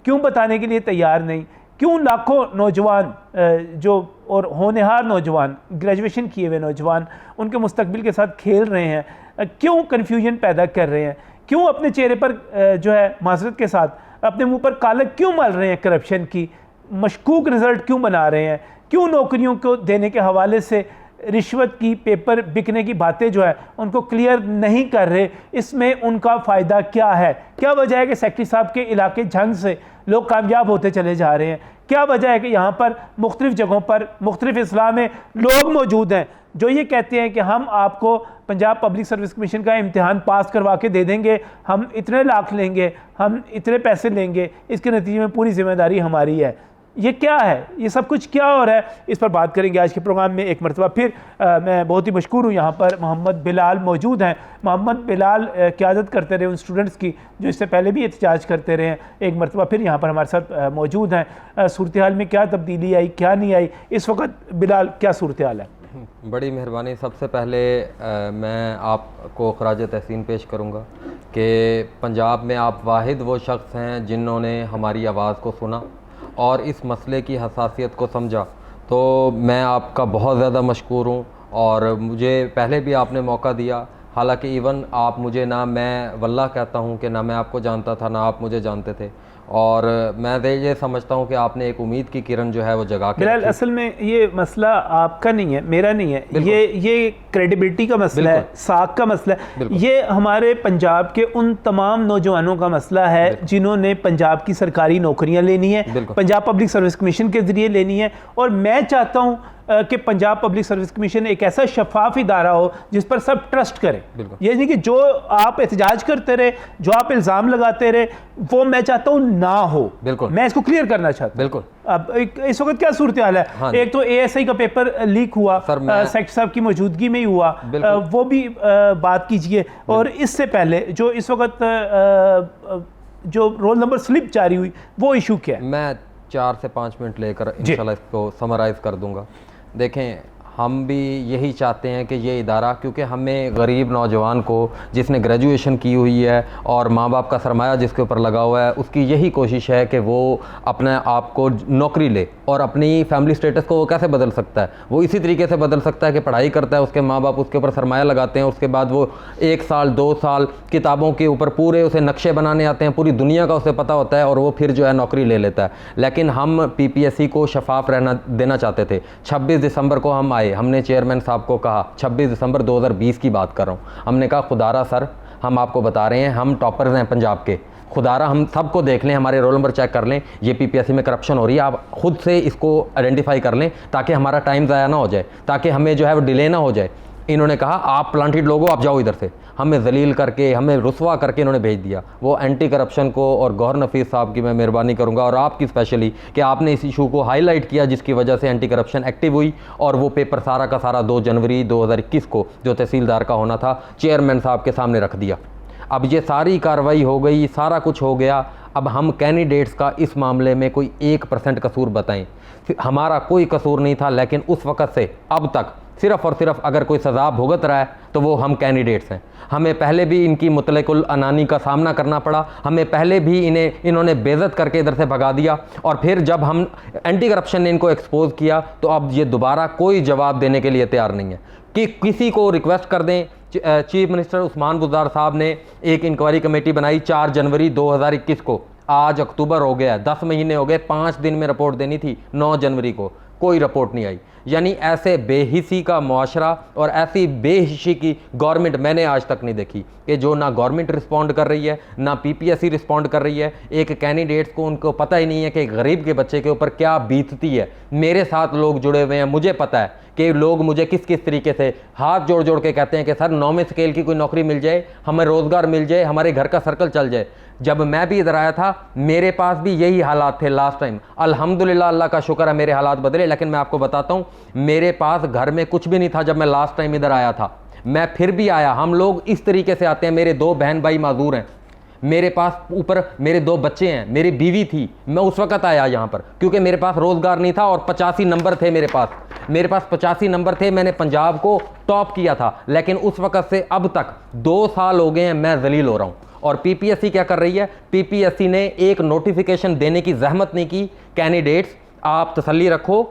क्यों बताने के लिए तैयार नहीं? क्यों लाखों नौजवान जो और होनहार नौजवान, ग्रेजुएशन किए हुए नौजवान उनके मुस्तकबिल के साथ खेल रहे हैं? क्यों कन्फ्यूजन पैदा कर रहे हैं? क्यों अपने चेहरे पर जो है माजरत के साथ अपने मुंह पर कालक क्यों मल रहे हैं? करप्शन की मशकूक रिजल्ट क्यों बना रहे हैं? क्यों नौकरियों को देने के हवाले से रिश्वत की, पेपर बिकने की बातें जो है उनको क्लियर नहीं कर रहे? इसमें उनका फ़ायदा क्या है? क्या वजह है कि सेक्रेटरी साहब के इलाके झंग से लोग कामयाब होते चले जा रहे हैं? क्या वजह है कि यहाँ पर मुख्तलिफ़ जगहों पर मुख्तलिफ़ इस्लाह में लोग मौजूद हैं जो ये कहते हैं कि हम आपको पंजाब पब्लिक सर्विस कमीशन का इम्तिहान पास करवा के दे देंगे, हम इतने लाख लेंगे, हम इतने पैसे लेंगे, इसके नतीजे में पूरी जिम्मेदारी हमारी है? ये क्या है? ये सब कुछ क्या हो रहा है? इस पर बात करेंगे आज के प्रोग्राम में। एक मरतबा फिर मैं बहुत ही मशकूर हूँ, यहाँ पर मोहम्मद बिलाल मौजूद हैं। मोहम्मद बिलाल क़यादत करते रहे उन स्टूडेंट्स की जो इससे पहले भी एहतजाज करते रहे हैं। एक मरतबा फिर यहाँ पर हमारे साथ मौजूद हैं। सूरत हाल में क्या तब्दीली आई, क्या नहीं आई इस वक्त? बिलाल, क्या सूरत हाल है? बड़ी मेहरबानी। सबसे पहले मैं आपको खराज तहसीन पेश करूँगा कि पंजाब में आप वाहिद वो शख्स हैं जिन्होंने हमारी आवाज़ को सुना और इस मसले की हसासियत को समझा। तो मैं आपका बहुत ज़्यादा मशकूर हूँ। और मुझे पहले भी आपने मौका दिया, हालांकि इवन आप मुझे, ना मैं वल्लाह कहता हूँ कि ना मैं आपको जानता था ना आप मुझे जानते थे, और मैं ये समझता हूँ कि आपने एक उम्मीद की किरण जो है वो जगा के बिलाल, असल में ये मसला आपका नहीं है, मेरा नहीं है, ये क्रेडिबिलिटी का मसला है, साख का मसला है। ये हमारे पंजाब के उन तमाम नौजवानों का मसला है जिन्होंने पंजाब की सरकारी नौकरियां लेनी है, पंजाब पब्लिक सर्विस कमीशन के ज़रिए लेनी है। और मैं चाहता हूँ कि पंजाब पब्लिक सर्विस कमीशन एक ऐसा शफाफ इदारा हो जिस पर सब ट्रस्ट करें। ये नहीं कि जो आप एहतजाज करते रहे, जो आप इल्ज़ाम लगाते रहे, वो मैं चाहता हूँ ना हो। मैं इसको क्लियर करना चाहता हूँ। बिल्कुल। अब इस वक्त क्या सूरत हाल है? हाँ, एक तो ASI का पेपर लीक हुआ, सेक्रेटरी साहब की मौजूदगी में ही हुआ, वो भी बात कीजिए। और इससे पहले जो इस वक्त जो रोल नंबर स्लिप जारी हुई, वो इशू क्या है? मैं 4 से 5 मिनट लेकर इंशाल्लाह इसको समराइज़ कर दूंगा। देखें, हम भी यही चाहते हैं कि ये इदारा, क्योंकि हमें गरीब नौजवान को जिसने ग्रेजुएशन की हुई है और माँ बाप का सरमाया जिसके ऊपर लगा हुआ है, उसकी यही कोशिश है कि वो अपने आप को नौकरी ले और अपनी फैमिली स्टेटस को वो कैसे बदल सकता है। वो इसी तरीके से बदल सकता है कि पढ़ाई करता है, उसके माँ बाप उसके ऊपर सरमाया लगाते हैं, उसके बाद वो 1 साल 2 साल किताबों के ऊपर पूरे उसे नक्शे बनाने आते हैं, पूरी दुनिया का उसे पता होता है, और वो फिर जो है नौकरी ले लेता है। लेकिन हम PPSC को शफाफ रहना देना चाहते थे। 26 दिसंबर को हम आए, हमने चेयरमैन साहब को कहा, 26 दिसंबर 2020 की बात कर रहा हूँ, हमने कहा खुदारा सर, हम आपको बता रहे हैं, हम टॉपर्स हैं पंजाब के, खुदारा हम सबको देख लें, हमारे रोल नंबर चेक कर लें, ये PPSC में करप्शन हो रही है, आप खुद से इसको आइडेंटिफाई कर लें ताकि हमारा टाइम ज़ाया ना हो जाए, ताकि हमें जो है वो डिले ना हो जाए। इन्होंने कहा आप प्लांटेड लोगो, आप जाओ इधर से। हमें जलील करके, हमें रुसवा करके इन्होंने भेज दिया। वो एंटी करप्शन को, और गौहर नफीस साहब की मैं मेहरबानी करूंगा और आपकी स्पेशली कि आपने इस इशू को हाईलाइट किया, जिसकी वजह से एंटी करप्शन एक्टिव हुई, और वो पेपर सारा का सारा 2 जनवरी 2021 को जो तहसीलदार का होना था, चेयरमैन साहब के सामने रख दिया। अब ये सारी कार्रवाई हो गई, सारा कुछ हो गया। अब हम कैंडिडेट्स का इस मामले में कोई 1% कसूर बताएं, हमारा कोई कसूर नहीं था, लेकिन उस वक़्त से अब तक सिर्फ़ और सिर्फ अगर कोई सज़ा भुगत रहा है तो वो हम कैंडिडेट्स हैं। हमें पहले भी इनकी मुतलकुल अनानी का सामना करना पड़ा, हमें पहले भी इन्होंने बेइज्जत करके इधर से भगा दिया, और फिर जब हम एंटी करप्शन ने इनको एक्सपोज किया तो अब ये दोबारा कोई जवाब देने के लिए तैयार नहीं है कि किसी को रिक्वेस्ट कर दें। चीफ मिनिस्टर उस्मान बुज़दार साहब ने एक इंक्वायरी कमेटी बनाई 4 जनवरी 2021 को, आज अक्टूबर हो गया, 10 महीने हो गए, 5 दिन में रिपोर्ट देनी थी, 9 जनवरी को कोई रिपोर्ट नहीं आई। यानी ऐसे बेहिसी का मुआशरा और ऐसी बेहिशी की गवर्नमेंट मैंने आज तक नहीं देखी, कि जो ना गवर्नमेंट रिस्पॉन्ड कर रही है, ना PPSC रिस्पॉन्ड कर रही है। एक कैंडिडेट्स को उनको पता ही नहीं है कि गरीब के बच्चे के ऊपर क्या बीतती है। मेरे साथ लोग जुड़े हुए हैं, मुझे पता है कि लोग मुझे किस किस तरीके से हाथ जोड़ जोड़ के कहते हैं कि सर 9वें स्केल की कोई नौकरी मिल जाए, हमें रोज़गार मिल जाए, हमारे घर का सर्कल चल जाए। जब मैं भी इधर आया था मेरे पास भी यही हालात थे लास्ट टाइम। अल्हम्दुलिल्लाह, अल्लाह का शुक्र है मेरे हालात बदले, लेकिन मैं आपको बताता हूँ मेरे पास घर में कुछ भी नहीं था जब मैं लास्ट टाइम इधर आया था। मैं फिर भी आया। हम लोग इस तरीके से आते हैं, मेरे 2 बहन भाई माजूर हैं, मेरे पास ऊपर मेरे 2 बच्चे हैं, मेरी बीवी थी। मैं उस वक्त आया यहाँ पर क्योंकि मेरे पास रोज़गार नहीं था और 85 नंबर थे मेरे पास। मेरे पास 85 नंबर थे, मैंने पंजाब को टॉप किया था, लेकिन उस वक्त से अब तक 2 साल हो गए हैं मैं जलील हो रहा हूँ। और पीपीएससी क्या कर रही है, पीपीएससी ने एक नोटिफिकेशन देने की जहमत नहीं की। कैंडिडेट्स आप तसल्ली रखो,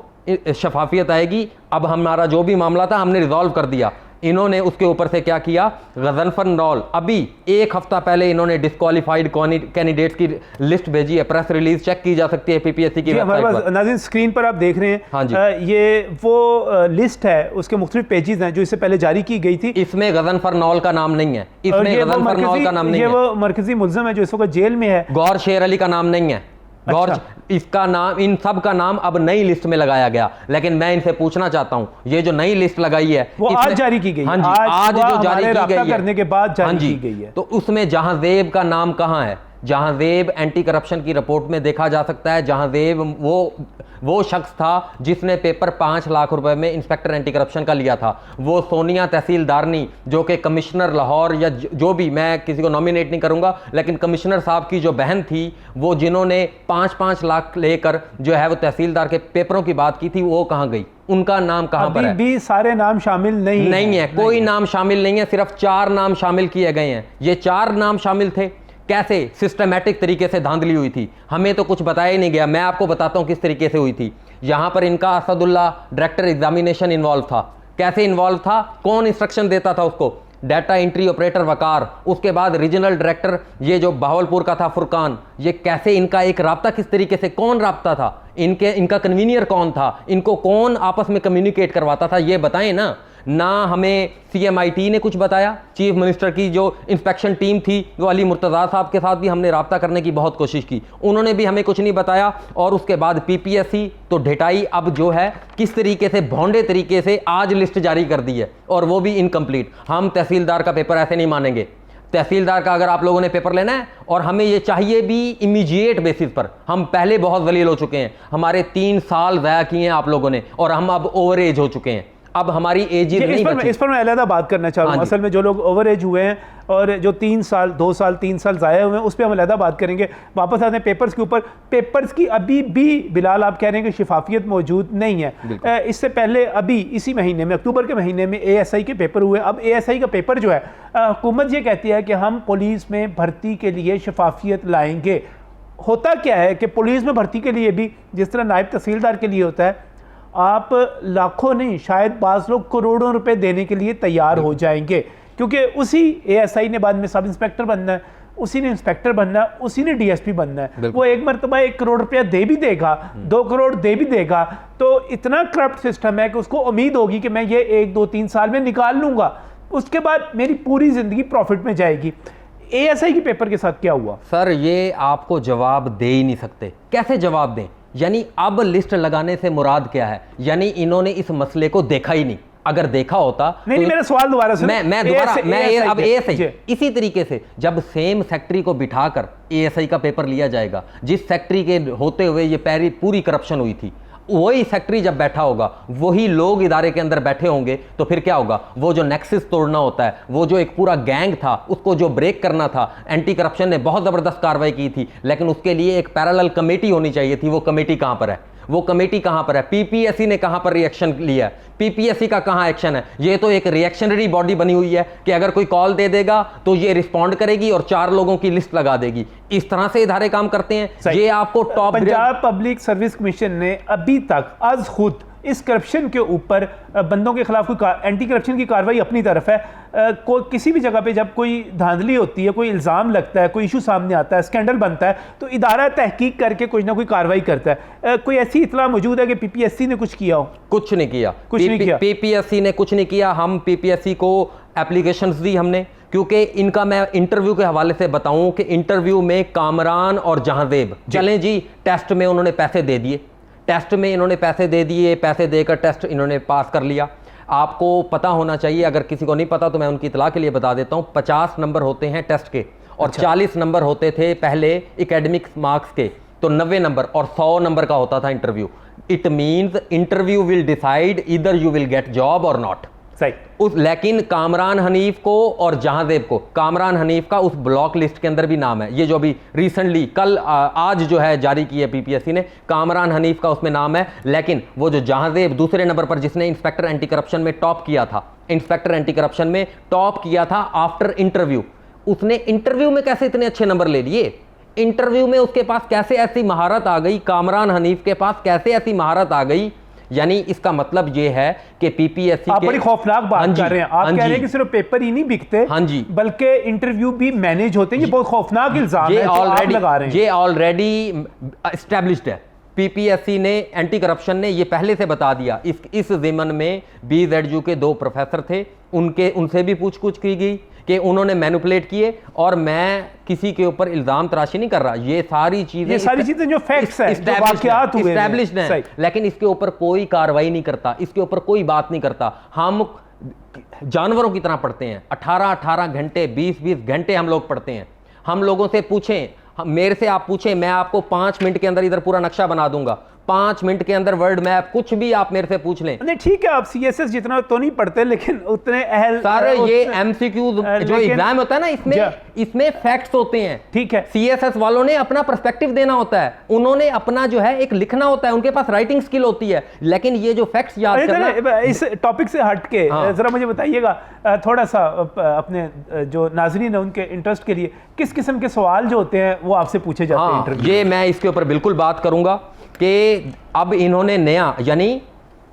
शफाफियत आएगी, अब हमारा जो भी मामला था हमने रिजॉल्व कर दिया। इन्होंने उसके ऊपर से क्या किया, गजनफर नॉल अभी 1 हफ्ता पहले इन्होंने डिस्क्वालीफाइड कैंडिडेट्स की लिस्ट भेजी है, प्रेस रिलीज चेक की जा सकती है पीपीएससी की हमारे वेबसाइट पास नाज़रीन स्क्रीन पर आप देख रहे हैं। हाँ जी। ये वो लिस्ट है, उसके मुख्तलिफ पेजेस हैं जो इससे पहले जारी की गई थी। इसमें गजनफर नॉल का नाम नहीं है, इसमें गजनफर नॉल का नाम नहीं ये है, वो मरकजी मुल्ज़िम है जो इस वक्त जेल में है। गौर शेर अली का नाम नहीं है। गौर इसका नाम, इन सब का नाम अब नई लिस्ट में लगाया गया। लेकिन मैं इनसे पूछना चाहता हूं, ये जो नई लिस्ट लगाई है वो आज जारी की गई है। हाँ जी, आज जो जारी की गई है करने के बाद जारी हाँ जी, की गई है। तो उसमें जहांजेब का नाम कहां है? जहांजेब एंटी करप्शन की रिपोर्ट में देखा जा सकता है। जहांजेब वो शख्स था जिसने पेपर 5 लाख रुपए में इंस्पेक्टर एंटी करप्शन का लिया था। वो सोनिया तहसीलदारनी जो कि कमिश्नर लाहौर या जो भी, मैं किसी को नॉमिनेट नहीं करूंगा, लेकिन कमिश्नर साहब की जो बहन थी, वो जिन्होंने 5-5 लाख लेकर जो है वो तहसीलदार के पेपरों की बात की थी, वो कहाँ गई? उनका नाम कहां पर है? अभी भी सारे नाम शामिल नहीं है, कोई नाम शामिल नहीं है, सिर्फ 4 नाम शामिल किए गए हैं। ये 4 नाम शामिल थे। कैसे सिस्टमैटिक तरीके से धांधली हुई थी हमें तो कुछ बताया ही नहीं गया। मैं आपको बताता हूं किस तरीके से हुई थी। यहां पर इनका असदुल्ला डायरेक्टर एग्जामिनेशन इन्वॉल्व था। कैसे इन्वॉल्व था? कौन इंस्ट्रक्शन देता था उसको? डाटा एंट्री ऑपरेटर वकार। उसके बाद रीजनल डायरेक्टर ये जो बहावलपुर का था फुरकान। ये कैसे इनका एक राब्ता, किस तरीके से, कौन राब्ता था इनका कन्वीनियर कौन था, इनको कौन आपस में कम्युनिकेट करवाता था, ये बताएं ना हमें सीएमआईटी ने कुछ बताया। चीफ मिनिस्टर की जो इंस्पेक्शन टीम थी, वो अली मुर्तज़ा साहब के साथ भी हमने राब्ता करने की बहुत कोशिश की, उन्होंने भी हमें कुछ नहीं बताया। और उसके बाद पीपीएससी तो ढिटाई अब जो है किस तरीके से भौंडे तरीके से आज लिस्ट जारी कर दी है, और वो भी इनकम्प्लीट। हम तहसीलदार का पेपर ऐसे नहीं मानेंगे। तहसीलदार का अगर आप लोगों ने पेपर लेना है, और हमें ये चाहिए भी इमीडिएट बेसिस पर। हम पहले बहुत जलील हो चुके हैं, हमारे 3 साल ज़ाया किए हैं आप लोगों ने, और हम अब ओवर एज हो चुके हैं। अब हमारी एज नहीं बची। इस पर मैं अलहदा बात करना चाहूँगा। असल में जो लोग ओवर एज हुए हैं और जो 3 साल 2 साल 3 साल ज़ाया हुए हैं, उस पर हम अलहदा बात करेंगे। वापस आते हैं पेपर्स के ऊपर। पेपर्स की अभी भी बिलाल आप कह रहे हैं कि शफाफियत मौजूद नहीं है। इससे पहले अभी इसी महीने में, अक्टूबर के महीने में ASI के पेपर हुए। अब ASI का पेपर जो है, हुकूमत ये कहती है कि हम पुलिस में भर्ती के लिए शफाफियत लाएंगे। होता क्या है कि पुलिस में भर्ती के लिए भी जिस तरह नायब तहसीलदार के लिए होता है, आप लाखों नहीं, शायद 5 लोग करोड़ों रुपए देने के लिए तैयार हो जाएंगे, क्योंकि उसी ASI ने बाद में सब इंस्पेक्टर बनना है, उसी ने इंस्पेक्टर बनना है, उसी ने DSP बनना है। वो एक मरतबा 1 करोड़ रुपया दे भी देगा, 2 करोड़ दे भी देगा, तो इतना करप्ट सिस्टम है कि उसको उम्मीद होगी कि मैं ये 1, 2, 3 साल में निकाल लूंगा, उसके बाद मेरी पूरी जिंदगी प्रॉफिट में जाएगी। ASI के पेपर के साथ क्या हुआ? सर, ये आपको जवाब दे ही नहीं सकते। कैसे जवाब दें? यानी अब लिस्ट लगाने से मुराद क्या है? यानी इन्होंने इस मसले को देखा ही नहीं। अगर देखा होता नहीं, मेरा सवाल दोबारा से अब ASI इसी तरीके से जब सेम सेक्रेटरी को बिठाकर ASI का पेपर लिया जाएगा, जिस सेक्रेटरी के होते हुए ये पूरी करप्शन हुई थी, वही सेक्रेटरी जब बैठा होगा, वही लोग इदारे के अंदर बैठे होंगे, तो फिर क्या होगा? वो जो नेक्सस तोड़ना होता है, वो जो एक पूरा गैंग था, उसको जो ब्रेक करना था, एंटी करप्शन ने बहुत ज़बरदस्त कार्रवाई की थी, लेकिन उसके लिए एक पैरेलल कमेटी होनी चाहिए थी। वो कमेटी कहाँ पर है? वो कमेटी कहाँ पर है? पीपीएससी ने कहाँ पर रिएक्शन लिया है? पीपीएससी का कहाँ एक्शन है? ये तो एक रिएक्शनरी बॉडी बनी हुई है कि अगर कोई कॉल दे देगा तो ये रिस्पॉन्ड करेगी और 4 लोगों की लिस्ट लगा देगी। इस तरह से इदारे काम करते हैं। ये आपको top Punjab public service commission ने अभी तक आज खुद इस करप्शन के ऊपर बंदों के खिलाफ कोई एंटी करप्शन की कार्रवाई अपनी तरफ है। कोई किसी भी जगह पे जब कोई धांधली होती है, कोई इल्ज़ाम लगता है, कोई इशू सामने आता है, स्कैंडल बनता है, तो इदारा तहकीक करके कुछ ना कोई कार्रवाई करता है। कोई ऐसी इतला मौजूद है कि पीपीएससी ने कुछ किया हो? कुछ नहीं किया। पीपीएससी ने कुछ नहीं किया। हम पीपीएससी को एप्लीकेशंस दी हमने, क्योंकि इनका मैं इंटरव्यू के हवाले से बताऊं कि इंटरव्यू में कामरान और जहांजेब चलें जी, टेस्ट में उन्होंने पैसे दे दिए, टेस्ट में इन्होंने पैसे दे दिए, पैसे देकर टेस्ट इन्होंने पास कर लिया। आपको पता होना चाहिए, अगर किसी को नहीं पता तो मैं उनकी इतला के लिए बता देता हूं, 50 नंबर होते हैं टेस्ट के और 40 नंबर होते थे पहले एकेडमिक मार्क्स के, तो 90 नंबर और 100 नंबर का होता था interview. It means interview will decide either you will get job और नॉट। सही। लेकिन कामरान हनीफ को और जहांजेब को, कामरान हनीफ का उस ब्लॉक लिस्ट के अंदर भी नाम है, ये जो अभी रिसेंटली कल आज जो है जारी की है पीपीएससी ने, कामरान हनीफ का उसमें नाम है। लेकिन वो जो जहांजेब दूसरे नंबर पर, जिसने इंस्पेक्टर एंटी करप्शन में टॉप किया था, इंस्पेक्टर एंटी करप्शन में टॉप किया था आफ्टर इंटरव्यू, उसने इंटरव्यू में कैसे इतने अच्छे नंबर ले लिए, इंटरव्यू में उसके पास कैसे ऐसी महारत आ गई, कामरान हनीफ के पास कैसे ऐसी महारत आ गई। यानी इसका मतलब ये है कि पीपीएससी आप बड़ी खौफनाक बात कर रहे हैं। आप कह रहे हैं कि सिर्फ पेपर ही नहीं बिकते, हाँ जी, बल्कि इंटरव्यू भी मैनेज होते हैं। ये बहुत खौफनाक इल्जाम है जो आप लगा रहे हैं। ये ऑलरेडी एस्टैब्लिश्ड है। पीपीएससी ने, एंटी करप्शन ने ये पहले से बता दिया। इस ज़िमन में BZU के 2 प्रोफेसर थे, उनसे भी पूछ-पूछ की गई कि उन्होंने मैनिपुलेट किए, और मैं किसी के ऊपर इल्जाम तराशी नहीं कर रहा, ये सारी चीजें जो फैक्ट्स हैं, जो वाकयात हुए हैं, एस्टैब्लिश्ड हैं, लेकिन इसके ऊपर कोई कार्रवाई नहीं करता, इसके ऊपर कोई बात नहीं करता। हम जानवरों की तरह पढ़ते हैं, 18-18 घंटे, 20-20 घंटे हम लोग पढ़ते हैं। हम लोगों से पूछें, मेरे से आप पूछें, मैं आपको 5 मिनट के अंदर इधर पूरा नक्शा बना दूंगा, 5 मिनट के अंदर वर्ल्ड मैप, कुछ भी आप मेरे से पूछ लें। नहीं ठीक है, आप CSS जितना तो नहीं पढ़ते, लेकिन उतने अहल सारे ये MCQ जो एग्जाम होता है ना, इसमें फैक्ट्स होते हैं। ठीक है, CSS वालों ने अपना पर्सपेक्टिव देना होता है, उन्होंने अपना जो है एक लिखना होता है, उनके पास राइटिंग स्किल होती है, लेकिन ये जो फैक्ट्स याद करना। इस टॉपिक से हट के जरा मुझे बताइएगा, थोड़ा सा अपने जो नाजरीन है उनके इंटरेस्ट के लिए, किस किस्म के सवाल जो होते हैं वो आपसे पूछे जाते हैं इंटरव्यू? ये मैं इसके ऊपर बिल्कुल बात करूंगा कि अब इन्होंने नया, यानी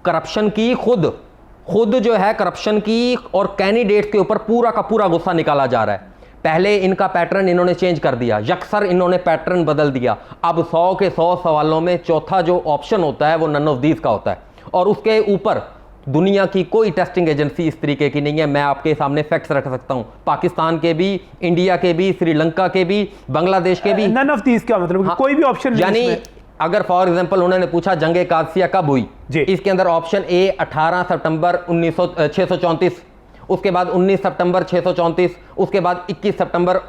करप्शन की खुद जो है करप्शन की और कैंडिडेट्स के ऊपर पूरा का पूरा गुस्सा निकाला जा रहा है। पहले इनका पैटर्न इन्होंने चेंज कर दिया, यकसर इन्होंने पैटर्न बदल दिया। अब 100 के 100 सवालों में चौथा जो ऑप्शन होता है वो नन ऑफ दीज का होता है, और उसके ऊपर दुनिया की कोई टेस्टिंग एजेंसी इस तरीके की नहीं है। मैं आपके सामने फैक्ट्स रख सकता हूं, पाकिस्तान के भी, इंडिया के भी, श्रीलंका के भी, बांग्लादेश के भी। नन ऑफ दीज का मतलब कोई भी ऑप्शन नहीं, यानी अगर फॉर एग्जांपल उन्होंने पूछा जंगे कादसिया कब हुई, इसके अंदर ऑप्शन ए 18 सितंबर 634, उसके बाद 19 सितंबर 634, उसके बाद 21 सितंबर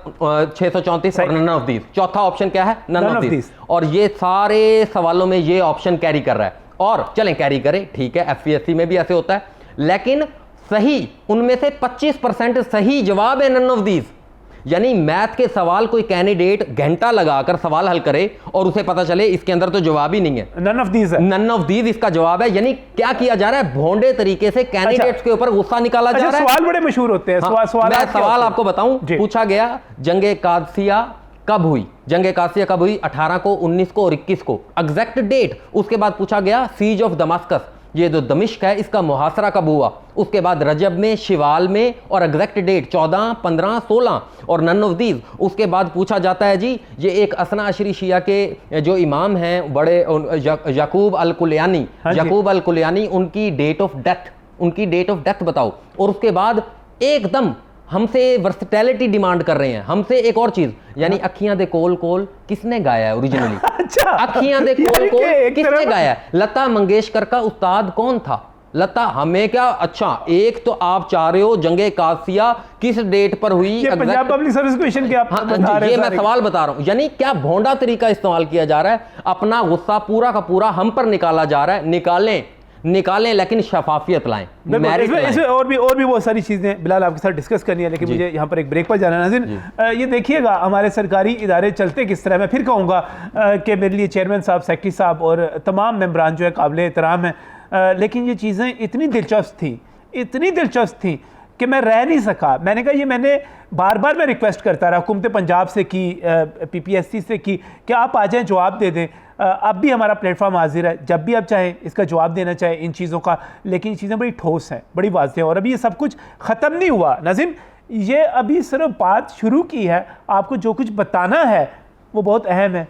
634 और नन ऑफ दीज। चौथा ऑप्शन क्या है? None of these. और ये सारे सवालों में ये ऑप्शन कैरी कर रहा है, और चलें कैरी करे, ठीक है, FPSC में भी ऐसे होता है, लेकिन सही उनमें से 25% सही जवाब है नन ऑफ दीज। यानी मैथ के सवाल कोई कैंडिडेट घंटा लगाकर सवाल हल करे और उसे पता चले इसके अंदर तो जवाब ही नहीं है, नन ऑफ दीज है, नन ऑफ दीज इसका जवाब है। यानी क्या किया जा रहा है? भोंडे तरीके से कैंडिडेट्स के ऊपर गुस्सा निकाला जा रहा है। सवाल बड़े मशहूर होते हैं। मैं सवाल आपको बताऊं, पूछा गया जंगे कादसिया कब हुई, जंगे कादसिया कब हुई? 18 को, 19 को और 21 को, एग्जैक्ट डेट। उसके बाद पूछा गया सीज ऑफ दमास्कस, ये जो दमिश्क है इसका मुहासरा कब हुआ? उसके बाद रजब में, शिवाल में, और एग्जैक्ट डेट 14, 15, 16 और नन ऑफ दीज। उसके बाद पूछा जाता है जी ये एक असना अशरी शिया के जो इमाम हैं बड़े, याकूब अल कुलयानी, याकूब अल कुलयानी, उनकी डेट ऑफ डेथ बताओ। और उसके बाद एकदम हमसे वर्सटैलिटी डिमांड कर रहे हैं, हमसे एक और चीज, यानी अखियां दे कोल कोल किसने गाया है ओरिजिनली? अच्छा, अखियां दे कोल कोल किसने गाया है? लता मंगेशकर का उस्ताद कौन था? लता, हमें क्या, अच्छा एक तो आप चाह रहे हो जंगे कादसिया किस डेट पर हुई? पंजाब पब्लिक सर्विस कमीशन के आप बता रहे हैं, ये मैं सवाल बता रहा हूं। यानी क्या भोंडा तरीका इस्तेमाल किया जा रहा है, अपना गुस्सा पूरा का पूरा हम पर निकाला जा रहा है। निकालें लेकिन शफाफियत लाएं। इसमें और भी बहुत सारी चीज़ें बिलाल आपके साथ डिस्कस करनी है, लेकिन मुझे यहाँ पर एक ब्रेक पर जाना है। नाज़रीन, ये देखिएगा हमारे सरकारी इदारे चलते किस तरह। मैं फिर कहूँगा कि मेरे लिए चेयरमैन साहब, सेक्रेटरी साहब और तमाम मेंबरान जो है काबिल एहतराम हैं, लेकिन ये चीज़ें इतनी दिलचस्प थी कि मैं रह नहीं सका। मैंने कहा, ये मैंने बार बार मैं रिक्वेस्ट करता रहा, हुकूमत पंजाब से की, PPSC से की कि आप आ जाएँ, जवाब दे दें। अब भी हमारा प्लेटफॉर्म हाजिर है, जब भी आप चाहें इसका जवाब देना चाहें इन चीज़ों का, लेकिन ये चीज़ें बड़ी ठोस हैं, बड़ी वाज़ेह हैं, और अभी ये सब कुछ ख़त्म नहीं हुआ। नाज़रीन, ये अभी सिर्फ बात शुरू की है, आपको जो कुछ बताना है वो बहुत अहम है,